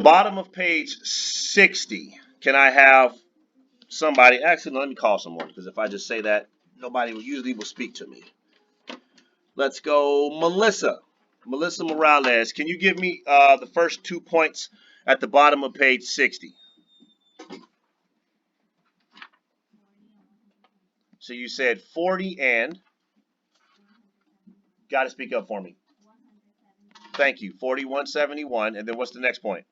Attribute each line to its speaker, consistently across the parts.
Speaker 1: bottom of page 60, can I have somebody, actually, no, let me call someone, because if I just say that, nobody will speak to me. Let's go, Melissa. Melissa Morales, can you give me the first 2 points at the bottom of page 60? So you said 40 and, got to speak up for me. Thank you, 40, 171, and then what's the next point?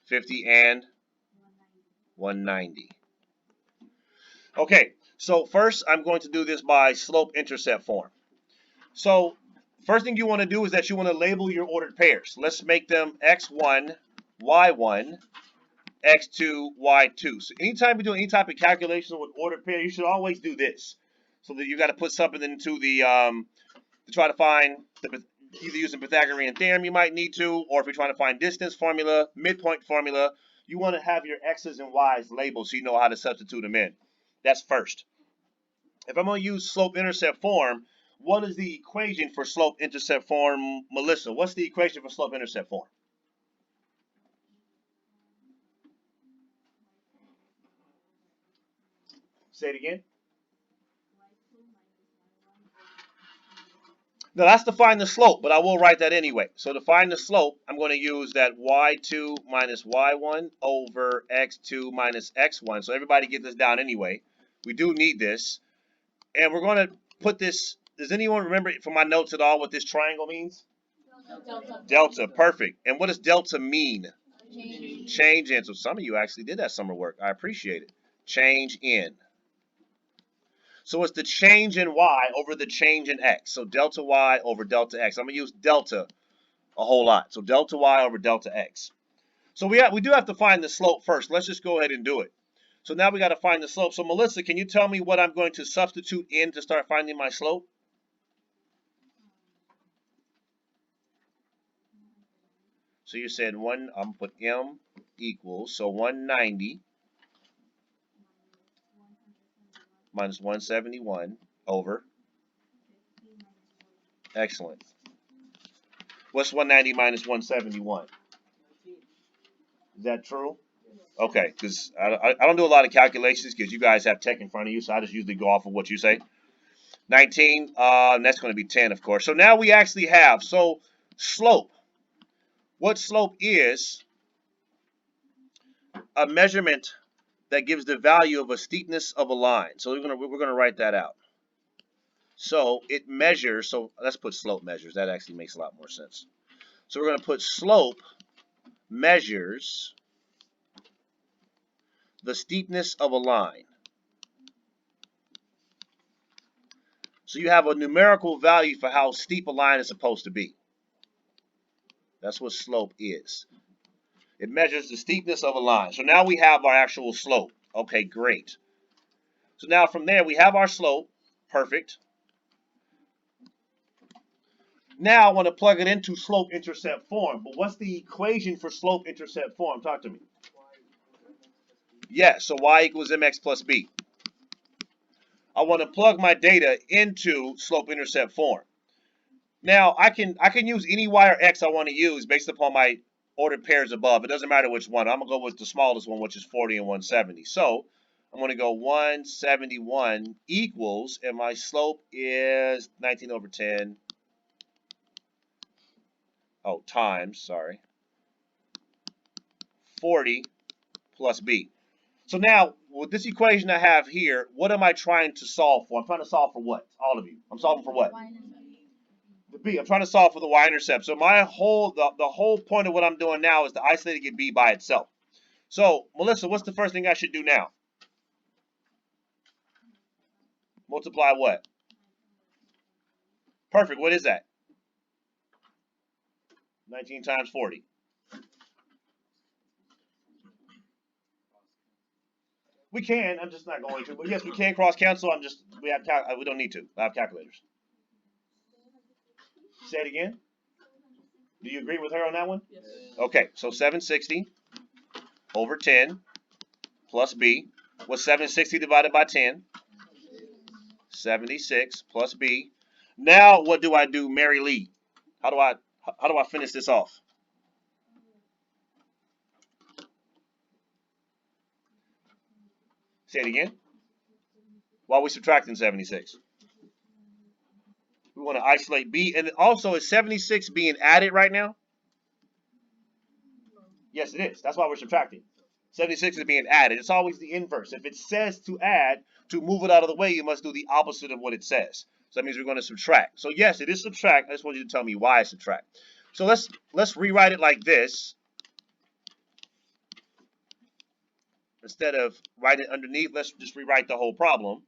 Speaker 1: 50 and 190. Okay, so first I'm going to do this by slope-intercept form. So first thing you want to do is that you want to label your ordered pairs. Let's make them x1, y1, x2, y2. So anytime you do any type of calculation with ordered pair, you should always do this. So that you got to put something into the to try to find either using Pythagorean theorem you might need to, or if you're trying to find distance formula, midpoint formula, you want to have your x's and y's labeled so you know how to substitute them in. That's first. If I'm going to use slope-intercept form, what is the equation for slope-intercept form, Melissa? What's the equation for slope-intercept form? Say it again. Now that's to find the slope, but I will write that anyway. So to find the slope, I'm going to use that y2 minus y1 over x2 minus x1. So everybody get this down anyway. We do need this. And we're going to put this, does anyone remember from my notes at all what this triangle means? Delta, perfect. And what does delta mean? Change in. So some of you actually did that summer work. I appreciate it. Change in. So it's the change in y over the change in x. So delta y over delta x. I'm going to use delta a whole lot. So delta y over delta x. So we do have to find the slope first. Let's just go ahead and do it. So now we got to find the slope. So Melissa, can you tell me what I'm going to substitute in to start finding my slope? So you said I'm going to put m equals, so 190 minus 171 over. Excellent. What's 190 minus 171? Is that true? Okay, because I don't do a lot of calculations because you guys have tech in front of you, so I just usually go off of what you say. 19, and that's going to be 10, of course. So now we actually have, so slope. What slope is a measurement that gives the value of a steepness of a line. So we're gonna write that out. So it measures, so let's put slope measures. That actually makes a lot more sense. So we're going to put slope measures the steepness of a line. So you have a numerical value for how steep a line is supposed to be. That's what slope is. It measures the steepness of a line. So now we have our actual slope. Okay, great. So now from there we have our slope. Perfect. Now I want to plug it into slope-intercept form. But what's the equation for slope-intercept form? Talk to me. Yes, so y equals mx plus b. I want to plug my data into slope-intercept form. Now I can use any y or x I want to use based upon my ordered pairs above. It doesn't matter which one. I'm going to go with the smallest one, which is 40 and 170. So I'm going to go 171 equals, and my slope is 19 over 10. Oh, times, sorry. 40 plus b. So now, with this equation I have here, what am I trying to solve for? I'm trying to solve for what? All of you. I'm solving for what? The b. I'm trying to solve for the y-intercept. So my whole, the whole point of what I'm doing now is to isolate and get b by itself. So, Melissa, what's the first thing I should do now? Multiply what? Perfect. What is that? 19 times 40. We can. I'm just not going to. But yes, we can cross cancel. We don't need to. I have calculators. Say it again. Do you agree with her on that one?
Speaker 2: Yes.
Speaker 1: Okay. So 760 over 10 plus b. What's 760 divided by 10? 76 plus b. Now what do I do, Mary Lee? How do I finish this off? Say it again. While we're subtracting 76. We want to isolate B. And also, is 76 being added right now? Yes, it is. That's why we're subtracting. 76 is being added. It's always the inverse. If it says to add, to move it out of the way, you must do the opposite of what it says. So that means we're going to subtract. So yes, it is subtract. I just want you to tell me why I subtract. So let's rewrite it like this. Instead of writing it underneath, let's just rewrite the whole problem.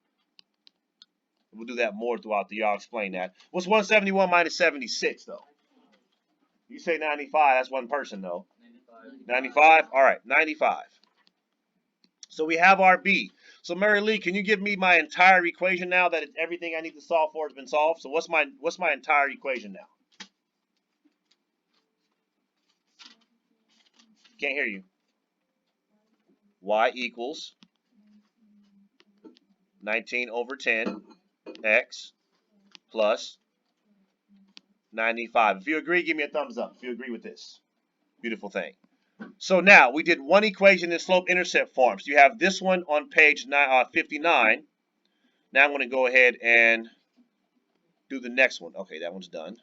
Speaker 1: We'll do that more throughout the year. I'll explain that. What's 171 minus 76, though? You say 95. That's one person, though. 95? All right, 95. So we have our B. So Mary Lee, can you give me my entire equation now that everything I need to solve for has been solved? So what's my entire equation now? Can't hear you. Y equals 19 over 10 x plus 95. If you agree, give me a thumbs up if you agree with this. Beautiful thing. So now we did one equation in slope-intercept forms. You have this one on page 59. Now I'm going to go ahead and do the next one. Okay, that one's done.